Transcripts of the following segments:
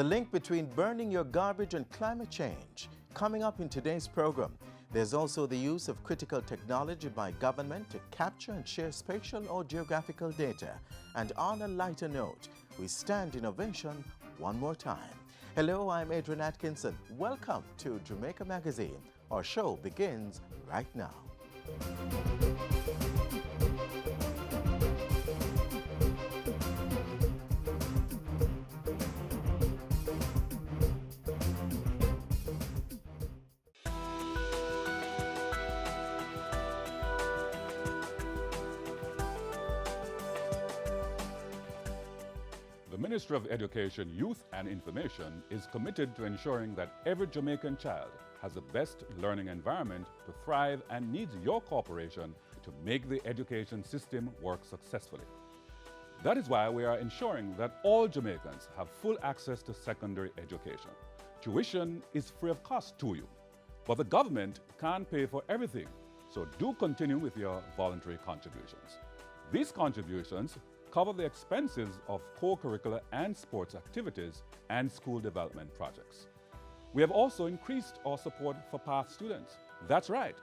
The link between burning your garbage and climate change. Coming up in today's program, there's also the use of critical technology by government to capture and share spatial or geographical data. And on a lighter note, we stand innovation one more time. Hello, I'm Adrian Atkinson. Welcome to Jamaica Magazine. Our show begins right now. The Ministry of Education, Youth and Information is committed to ensuring that every Jamaican child has the best learning environment to thrive and needs your cooperation to make the education system work successfully. That is why we are ensuring that all Jamaicans have full access to secondary education. Tuition is free of cost to you, but the government can't pay for everything, so do continue with your voluntary contributions. These contributions cover the expenses of co-curricular and sports activities and school development projects. We have also increased our support for PATH students. That's right,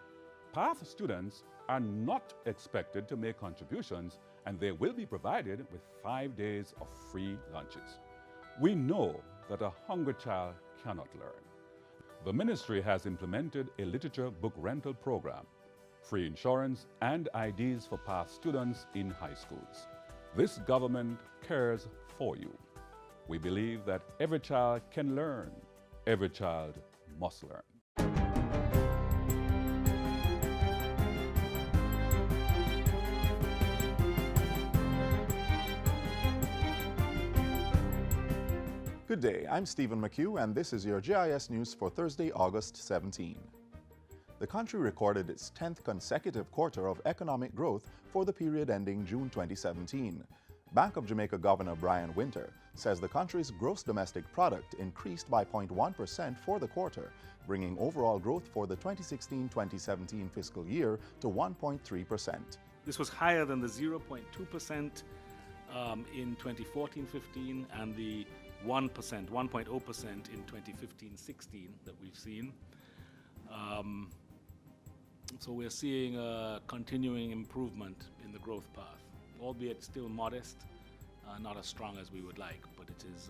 PATH students are not expected to make contributions, and they will be provided with 5 days of free lunches. We know that a hungry child cannot learn. The ministry has implemented a literature book rental program, free insurance and IDs for PATH students in high schools. This government cares for you. We believe that every child can learn. Every child must learn. Good day, I'm Stephen McHugh, and this is your GIS News for Thursday, August 17. The country recorded its 10th consecutive quarter of economic growth for the period ending June 2017. Bank of Jamaica Governor Brian Winter says the country's gross domestic product increased by 0.1% for the quarter, bringing overall growth for the 2016-2017 fiscal year to 1.3%. This was higher than the 0.2% in 2014-15 and the 1%, 1.0% in 2015-16 that we've seen. So we're seeing a continuing improvement in the growth path, albeit still modest, not as strong as we would like, but it's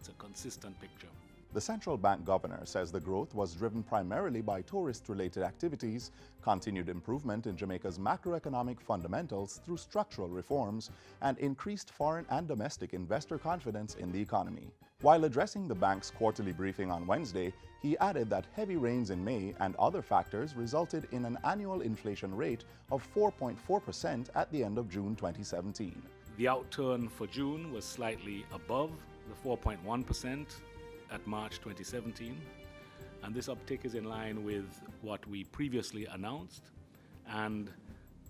a consistent picture. The central bank governor says the growth was driven primarily by tourist-related activities, continued improvement in Jamaica's macroeconomic fundamentals through structural reforms, and increased foreign and domestic investor confidence in the economy. While addressing the bank's quarterly briefing on Wednesday, he added that heavy rains in May and other factors resulted in an annual inflation rate of 4.4% at the end of June 2017. The outturn for June was slightly above the 4.1% at March 2017, and this uptick is in line with what we previously announced and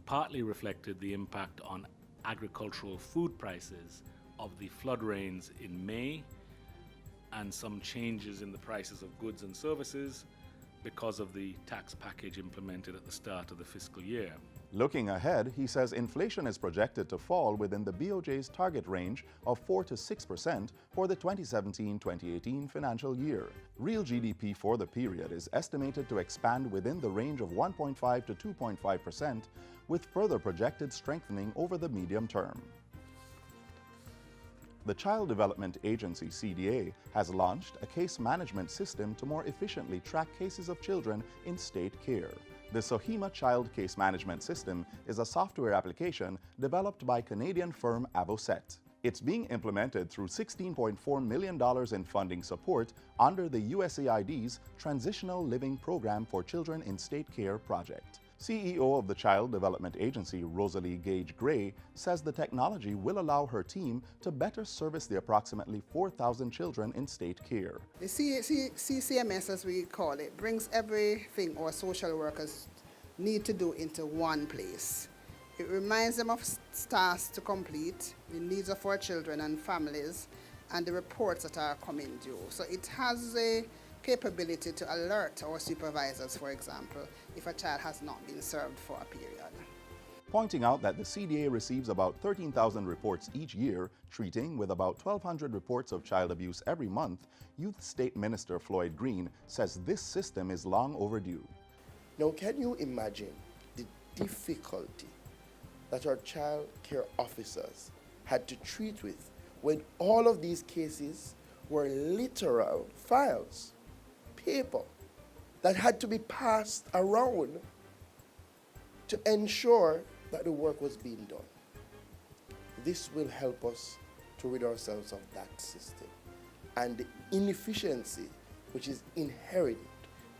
partly reflected the impact on agricultural food prices of the flood rains in May and some changes in the prices of goods and services because of the tax package implemented at the start of the fiscal year. Looking ahead, he says inflation is projected to fall within the BOJ's target range of 4 to 6% for the 2017-2018 financial year. Real GDP for the period is estimated to expand within the range of 1.5 to 2.5%, with further projected strengthening over the medium term. The Child Development Agency, CDA, has launched a case management system to more efficiently track cases of children in state care. The Sohima Child Case Management System is a software application developed by Canadian firm Avocet. It's being implemented through $16.4 million in funding support under the USAID's Transitional Living Program for Children in State Care project. CEO of the Child Development Agency, Rosalie Gage-Gray, says the technology will allow her team to better service the approximately 4,000 children in state care. The CCMS, as we call it, brings everything our social workers need to do into one place. It reminds them of tasks to complete, the needs of our children and families, and the reports that are coming due. So it has a capability to alert our supervisors, for example, if a child has not been served for a period. pointing out that the CDA receives about 13,000 reports each year, treating with about 1,200 reports of child abuse every month. Youth State Minister Floyd Green says this system is long overdue. Now, can you imagine the difficulty that our child care officers had to treat with when all of these cases were literal files, paper, that had to be passed around to ensure that the work was being done? This will help us to rid ourselves of that system and the inefficiency which is inherent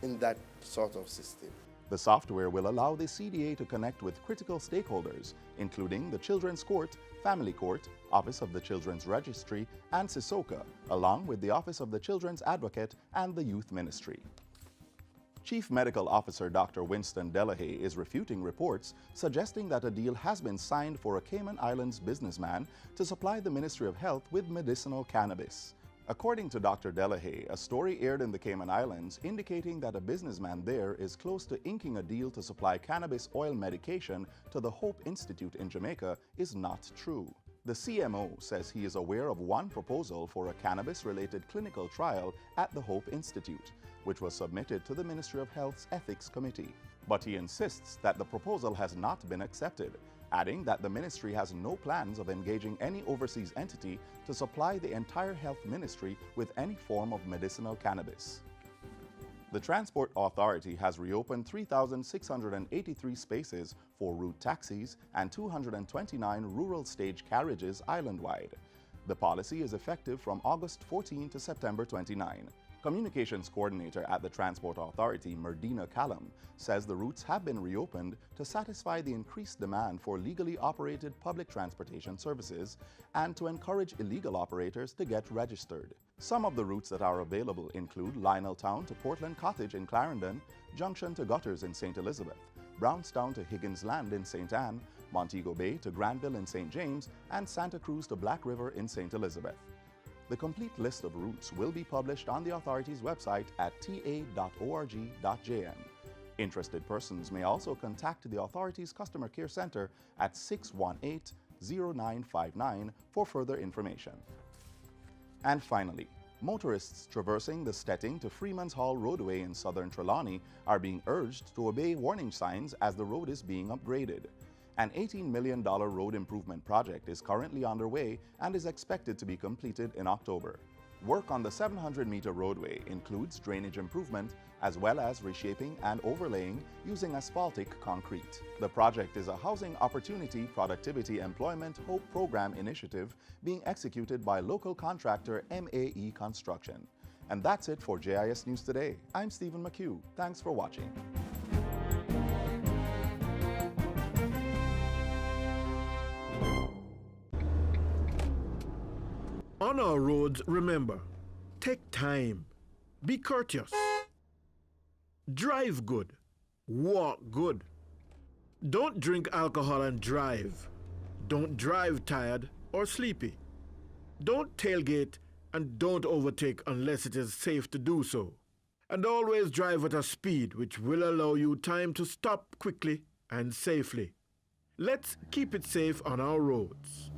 in that sort of system. The software will allow the CDA to connect with critical stakeholders, including the Children's Court, Family Court, Office of the Children's Registry, and CISOCA, along with the Office of the Children's Advocate and the Youth Ministry. Chief Medical Officer Dr. Winston Delahaye is refuting reports suggesting that a deal has been signed for a Cayman Islands businessman to supply the Ministry of Health with medicinal cannabis. According to Dr. Delahaye, a story aired in the Cayman Islands indicating that a businessman there is close to inking a deal to supply cannabis oil medication to the Hope Institute in Jamaica is not true. The CMO says he is aware of one proposal for a cannabis-related clinical trial at the Hope Institute, which was submitted to the Ministry of Health's Ethics Committee. But he insists that the proposal has not been accepted, adding that the ministry has no plans of engaging any overseas entity to supply the entire health ministry with any form of medicinal cannabis. The Transport Authority has reopened 3,683 spaces for route taxis and 229 rural stage carriages island-wide. The policy is effective from August 14 to September 29. Communications Coordinator at the Transport Authority, Merdina Callum, says the routes have been reopened to satisfy the increased demand for legally operated public transportation services and to encourage illegal operators to get registered. Some of the routes that are available include Lioneltown to Portland Cottage in Clarendon, Junction to Gutters in St. Elizabeth, Brownstown to Higgins Land in St. Anne, Montego Bay to Granville in St. James, and Santa Cruz to Black River in St. Elizabeth. The complete list of routes will be published on the authority's website at ta.org.jn. Interested persons may also contact the authority's Customer Care Center at 618-0959 for further information. And finally, motorists traversing the Stetting to Freeman's Hall roadway in southern Trelawney are being urged to obey warning signs as the road is being upgraded. An $18 million road improvement project is currently underway and is expected to be completed in October. Work on the 700-meter roadway includes drainage improvement as well as reshaping and overlaying using asphaltic concrete. The project is a Housing Opportunity Productivity Employment Hope Program initiative being executed by local contractor MAE Construction. And that's it for JIS News Today. I'm Stephen McHugh. Thanks for watching. On our roads, remember, take time, be courteous, drive good, walk good. Don't drink alcohol and drive. Don't drive tired or sleepy. Don't tailgate and don't overtake unless it is safe to do so. And always drive at a speed which will allow you time to stop quickly and safely. Let's keep it safe on our roads.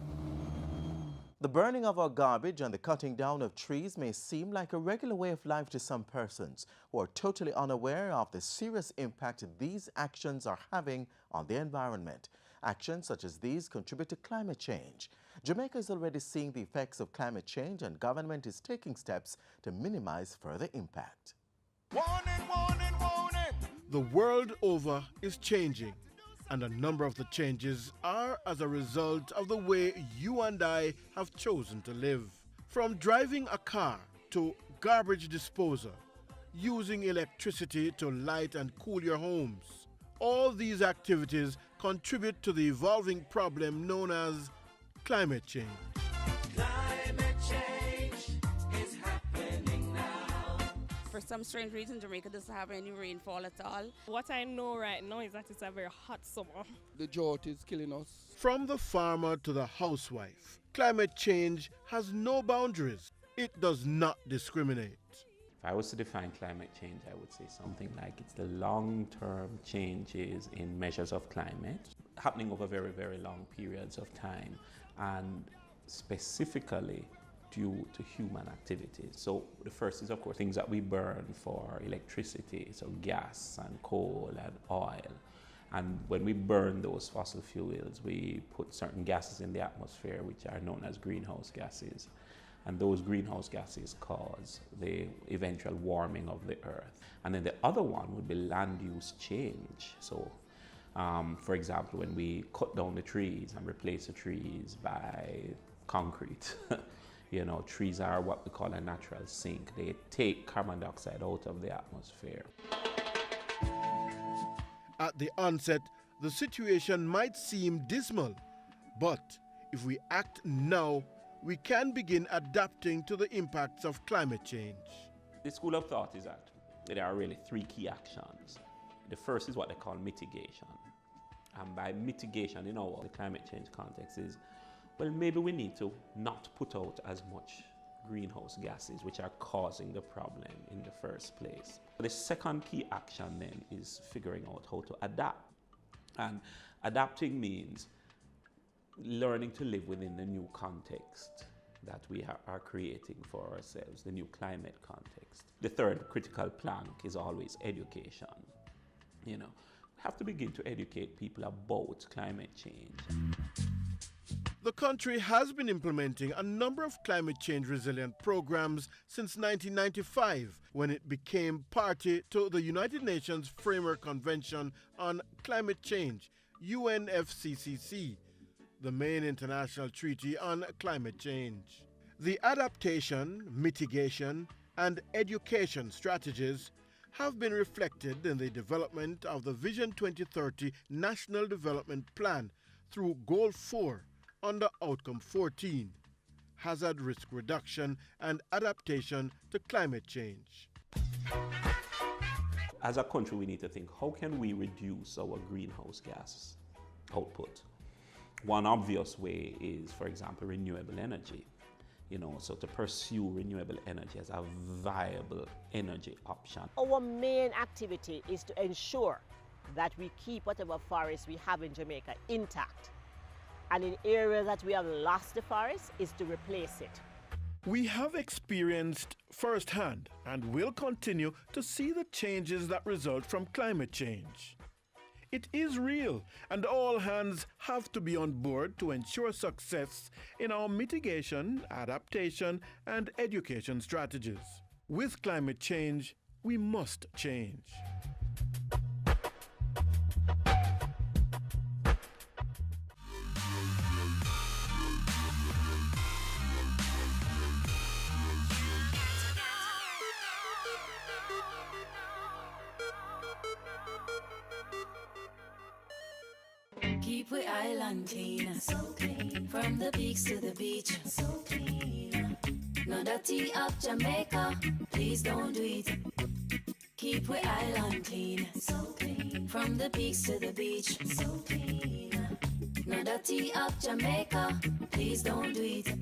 The burning of our garbage and the cutting down of trees may seem like a regular way of life to some persons who are totally unaware of the serious impact these actions are having on the environment. Actions such as these contribute to climate change. Jamaica is already seeing the effects of climate change, and government is taking steps to minimize further impact. Warning, warning, warning! The world over is changing, and a number of the changes are as a result of the way you and I have chosen to live. From driving a car to garbage disposal, using electricity to light and cool your homes. All these activities contribute to the evolving problem known as climate change. Climate change is happening now. For some strange reason, Jamaica doesn't have any rainfall at all. What I know right now is that it's a very hot summer. The drought is killing us. From the farmer to the housewife, climate change has no boundaries. It does not discriminate. If I was to define climate change, I would say something like it's the long-term changes in measures of climate happening over very, very long periods of time, and specifically due to human activities. So the first is, of course, things that we burn for electricity, so gas and coal and oil. And when we burn those fossil fuels, we put certain gases in the atmosphere which are known as greenhouse gases. And those greenhouse gases cause the eventual warming of the earth. And then the other one would be land use change. So, for example, when we cut down the trees and replace the trees by concrete, you know, trees are what we call a natural sink. They take carbon dioxide out of the atmosphere. At the onset, the situation might seem dismal, but if we act now, we can begin adapting to the impacts of climate change. The school of thought is that there are really three key actions. The first is what they call mitigation. And by mitigation in the climate change context is, well, maybe we need to not put out as much greenhouse gases, which are causing the problem in the first place. The second key action then is figuring out how to adapt. And adapting means learning to live within the new context that we are creating for ourselves, the new climate context. The third critical plank is always education. You know, we have to begin to educate people about climate change. The country has been implementing a number of climate change resilient programs since 1995, when it became party to the United Nations Framework Convention on Climate Change, UNFCCC, the main international treaty on climate change. The adaptation, mitigation, and education strategies have been reflected in the development of the Vision 2030 National Development Plan through Goal 4 under Outcome 14, hazard risk reduction and adaptation to climate change. As a country, we need to think, how can we reduce our greenhouse gas output? One obvious way is, for example, renewable energy. You know, so to pursue renewable energy as a viable energy option. Our main activity is to ensure that we keep whatever forests we have in Jamaica intact. And in areas that we have lost the forest, is to replace it. We have experienced firsthand and will continue to see the changes that result from climate change. It is real, and all hands have to be on board to ensure success in our mitigation, adaptation, and education strategies. With climate change, we must change. Keep we island clean, so clean. From the peaks to the beach, so clean. No dirty up Jamaica, please don't do it. Keep we island clean, so clean. From the peaks to the beach, so clean. No dirty up Jamaica, please don't do it.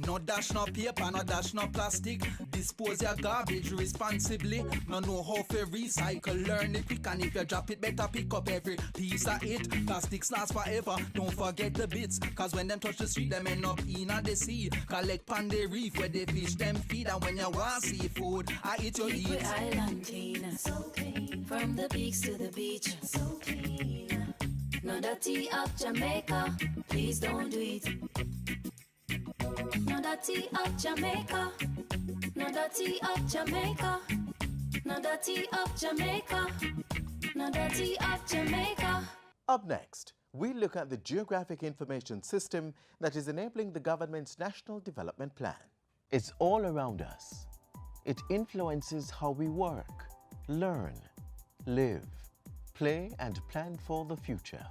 No dash, no paper, no dash, no plastic. Dispose your garbage responsibly. No know how to recycle, learn it quick. And if you drop it, better pick up every piece of it. Plastics last forever, don't forget the bits. Cause when them touch the street, them end up in the sea. Collect pan the reef where they fish them feed. And when you want seafood, I eat your Keep eat. we island clean, so clean. From the peaks to the beach, so clean. No dirty up Jamaica, please don't do it. No dirty up Jamaica, no dirty up Jamaica, no dirty up Jamaica, no dirty up Jamaica. Up next, we look at the geographic information system that is enabling the government's National Development Plan. It's all around us. It influences how we work, learn, live, play, and plan for the future.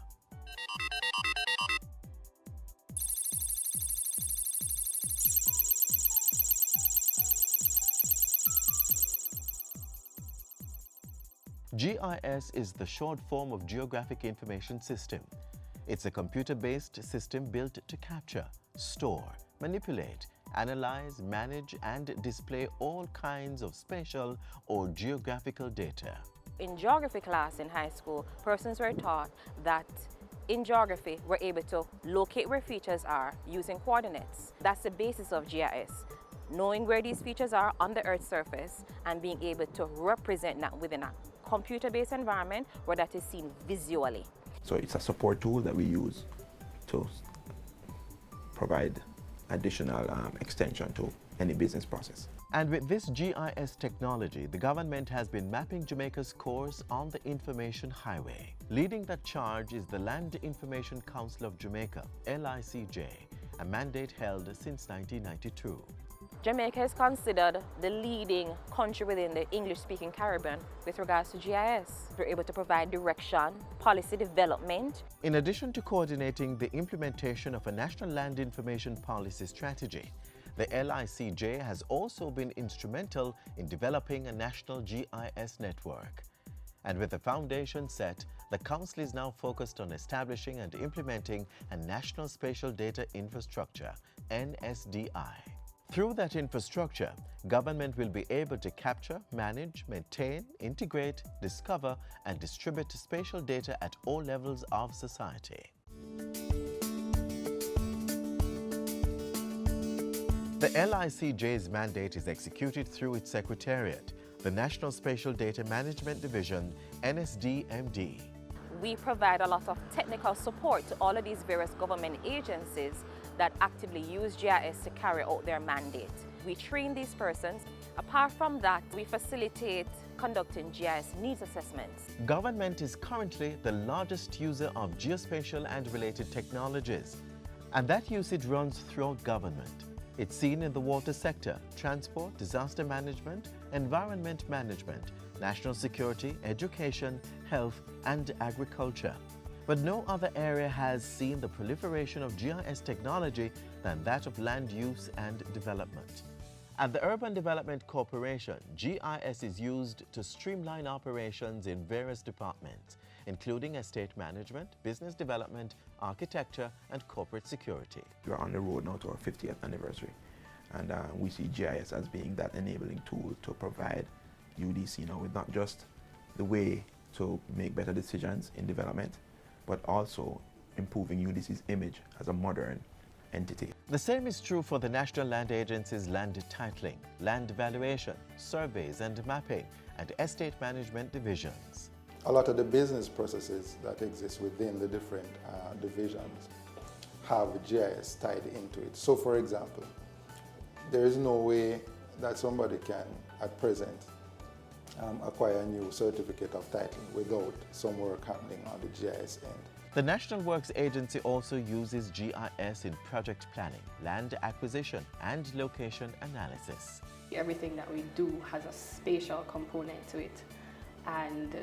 GIS is the short form of Geographic Information System. It's a computer-based system built to capture, store, manipulate, analyze, manage, and display all kinds of spatial or geographical data. In geography class in high school, persons were taught that in geography, we're able to locate where features are using coordinates. That's the basis of GIS. Knowing where these features are on the Earth's surface and being able to represent that within a computer-based environment where that is seen visually. So it's a support tool that we use to provide additional extension to any business process. And with this GIS technology, the government has been mapping Jamaica's course on the information highway. Leading that charge is the Land Information Council of Jamaica, LICJ, a mandate held since 1992. Jamaica is considered the leading country within the English-speaking Caribbean with regards to GIS. We're able to provide direction, policy development. In addition to coordinating the implementation of a national land information policy strategy, the LICJ has also been instrumental in developing a national GIS network. And with the foundation set, the Council is now focused on establishing and implementing a National Spatial Data Infrastructure, NSDI. Through that infrastructure, government will be able to capture, manage, maintain, integrate, discover, and distribute spatial data at all levels of society. The LICJ's mandate is executed through its secretariat, the National Spatial Data Management Division, NSDMD. We provide a lot of technical support to all of these various government agencies that actively use GIS to carry out their mandate. We train these persons. Apart from that, we facilitate conducting GIS needs assessments. Government is currently the largest user of geospatial and related technologies, and that usage runs throughout government. It's seen in the water sector, transport, disaster management, environment management, national security, education, health, and agriculture. But no other area has seen the proliferation of GIS technology than that of land use and development. At the Urban Development Corporation, GIS is used to streamline operations in various departments, including estate management, business development, architecture, and corporate security. We're on the road now to our 50th anniversary, and we see GIS as being that enabling tool to provide UDC now with not just the way to make better decisions in development, but also improving UDC's image as a modern entity. The same is true for the National Land Agency's land titling, land valuation, surveys and mapping, and estate management divisions. A lot of the business processes that exist within the different divisions have GIS tied into it. So for example, there is no way that somebody can, at present, acquire a new certificate of titling without some work happening on the GIS end. The National Works Agency also uses GIS in project planning, land acquisition, and location analysis. Everything that we do has a spatial component to it, and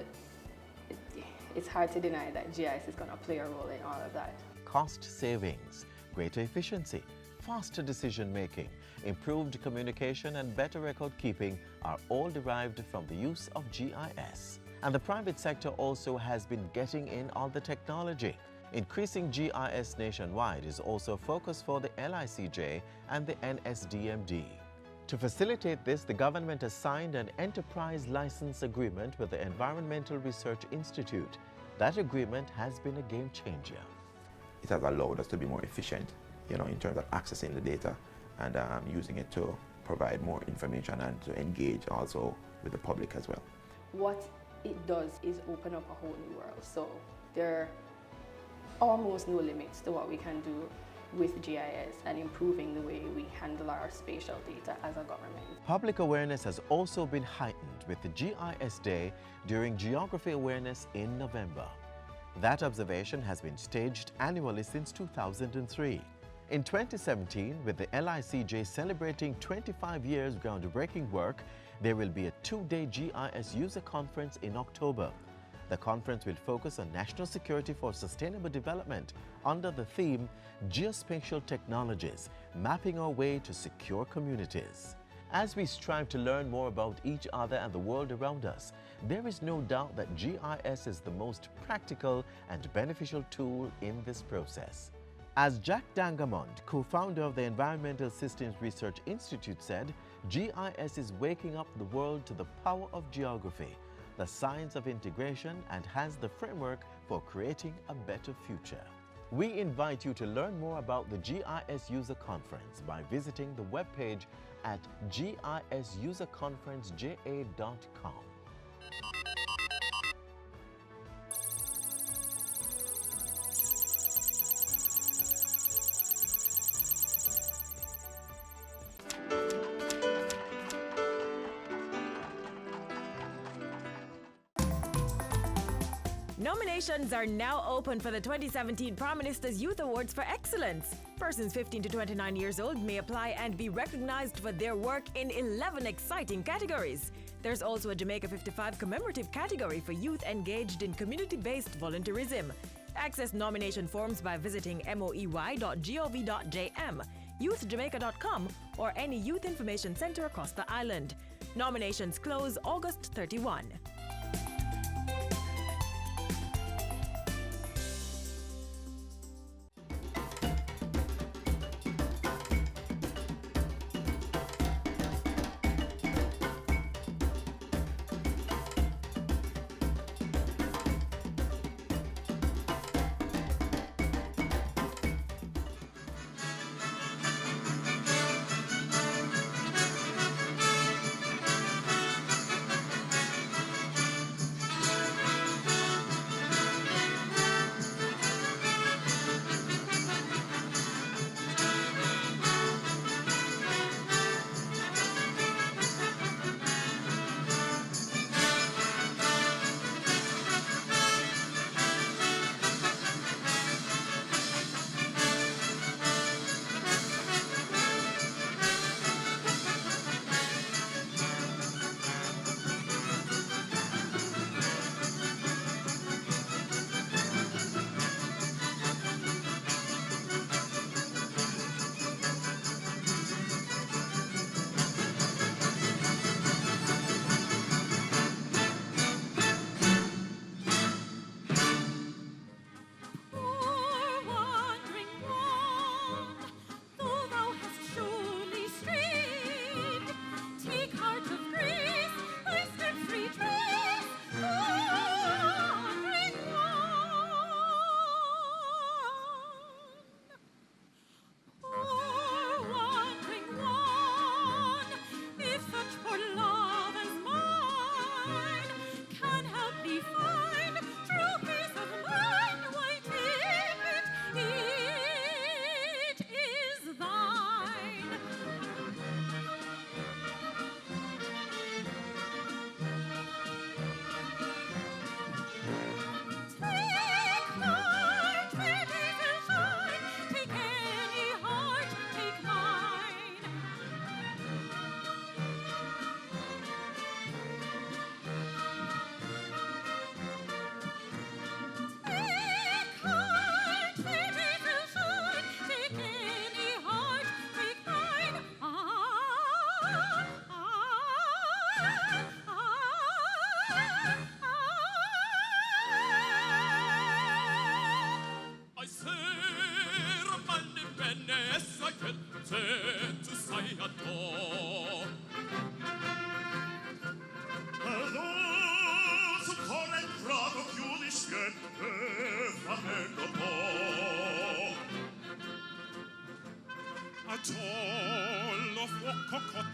it's hard to deny that GIS is going to play a role in all of that. Cost savings, greater efficiency, faster decision making, improved communication, and better record keeping are all derived from the use of GIS. And the private sector also has been getting in on the technology. Increasing GIS nationwide is also a focus for the LICJ and the NSDMD. To facilitate this, the government has signed an enterprise license agreement with the Environmental Research Institute. That agreement has been a game changer. It has allowed us to be more efficient, in terms of accessing the data and using it to provide more information and to engage also with the public as well. What it does is open up a whole new world. So there are almost no limits to what we can do with GIS and improving the way we handle our spatial data as a government. Public awareness has also been heightened with the GIS Day during Geography Awareness in November. That observation has been staged annually since 2003. In 2017, with the LICJ celebrating 25 years groundbreaking work, there will be a two-day GIS user conference in October. The conference will focus on national security for sustainable development under the theme Geospatial Technologies, Mapping Our Way to Secure Communities. As we strive to learn more about each other and the world around us, there is no doubt that GIS is the most practical and beneficial tool in this process. As Jack Dangamond, co-founder of the Environmental Systems Research Institute, said, GIS is waking up the world to the power of geography, the science of integration, and has the framework for creating a better future. We invite you to learn more about the GIS User Conference by visiting the webpage at gisuserconferenceja.com. Nominations are now open for the 2017 Prime Minister's Youth Awards for Excellence. Persons 15 to 29 years old may apply and be recognized for their work in 11 exciting categories. There's also a Jamaica 55 commemorative category for youth engaged in community-based volunteerism. Access nomination forms by visiting moey.gov.jm, youthjamaica.com, or any youth information center across the island. Nominations close August 31.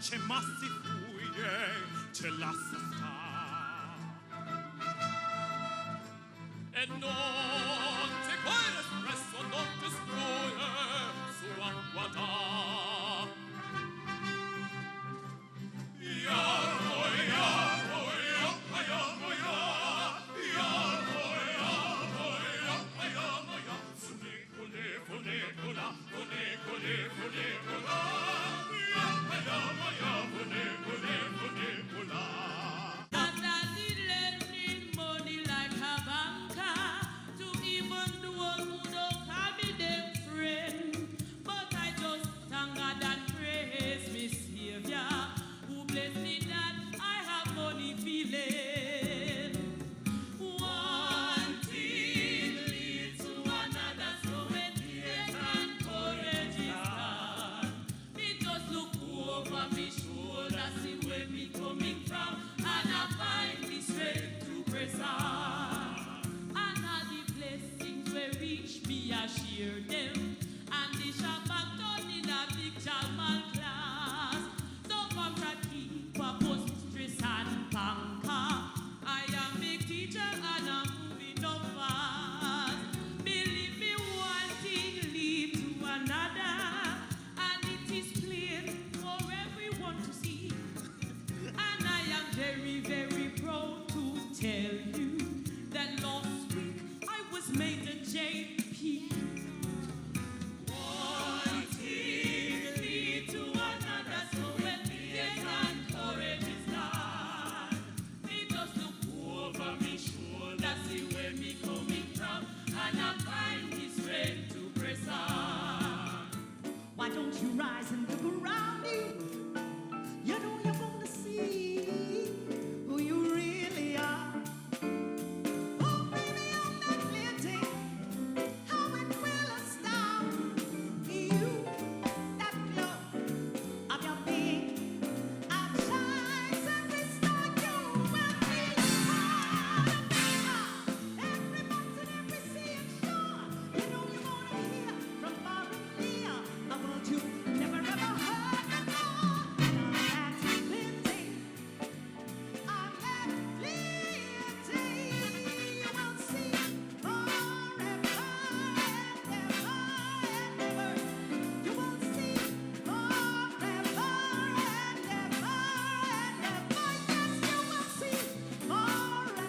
C'è massi fuie, c'è la sta. E non te puoi espresso, non ti scuoie su acqua da. Tanga a share them. And the shop back done in a big Jalmal class. So comrade keep a post stress and panka. I am big teacher and I'm moving up fast. Believe me, one thing lead to another. And it is plain for everyone to see. And I am very, very proud to tell you that last week I was made a JP. One thing lead to another, so when fears and courage is gone, me just look over me shoulder, see where me coming from, and I find the strength to press on. Why don't you rise and look around you? You know you're gonna see who you really are. Oh, baby, on that clear day, how it will astound you. That glow of your being outshines every star. You will feel a part of me. Every mountain, every sea and shore. You know you're gonna hear from far and near a world you never ever heard before. And on that clear day, on that clear day, you will see forever and ever and ever. You will see forever and ever and ever. Yes, you will see forever and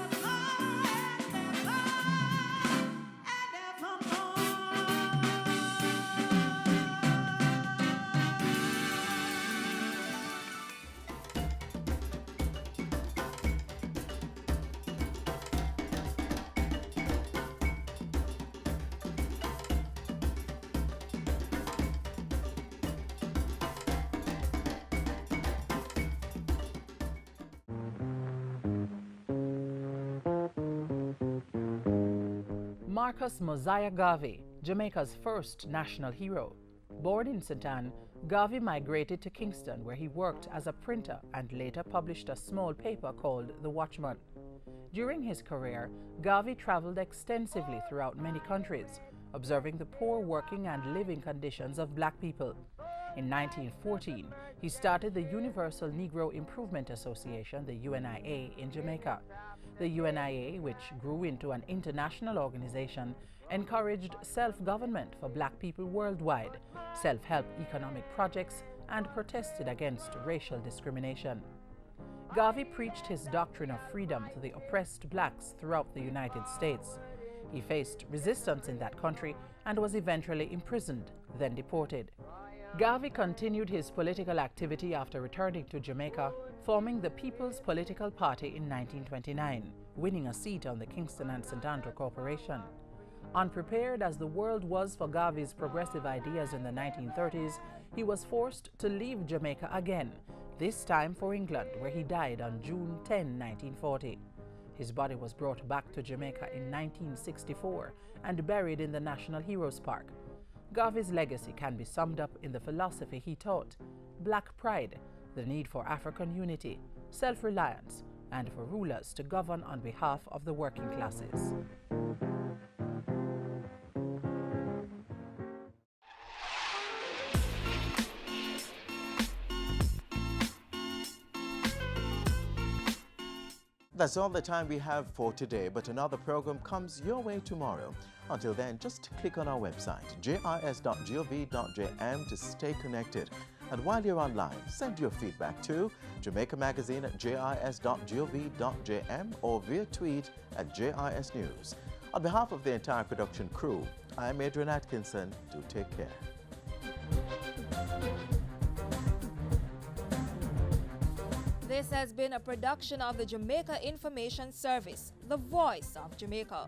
Marcus Mosiah Garvey, Jamaica's first national hero. Born in St. Anne, Garvey migrated to Kingston, where he worked as a printer and later published a small paper called The Watchman. During his career, Garvey traveled extensively throughout many countries, observing the poor working and living conditions of black people. In 1914, he started the Universal Negro Improvement Association, the UNIA, in Jamaica. The UNIA, which grew into an international organization, encouraged self-government for black people worldwide, self-help economic projects, and protested against racial discrimination. Garvey preached his doctrine of freedom to the oppressed blacks throughout the United States. He faced resistance in that country and was eventually imprisoned, then deported. Garvey continued his political activity after returning to Jamaica, forming the People's Political Party in 1929, winning a seat on the Kingston and St. Andrew Corporation. Unprepared as the world was for Garvey's progressive ideas in the 1930s, he was forced to leave Jamaica again, this time for England, where he died on June 10, 1940. His body was brought back to Jamaica in 1964 and buried in the National Heroes Park. Garvey's legacy can be summed up in the philosophy he taught: black pride, the need for African unity, self-reliance, and for rulers to govern on behalf of the working classes. That's all the time we have for today, but another program comes your way tomorrow. Until then, just click on our website, jis.gov.jm, to stay connected. And while you're online, send your feedback to Jamaica Magazine at jis.gov.jm or via tweet at JISnews. On behalf of the entire production crew, I'm Adrian Atkinson. Do take care. This has been a production of the Jamaica Information Service, the voice of Jamaica.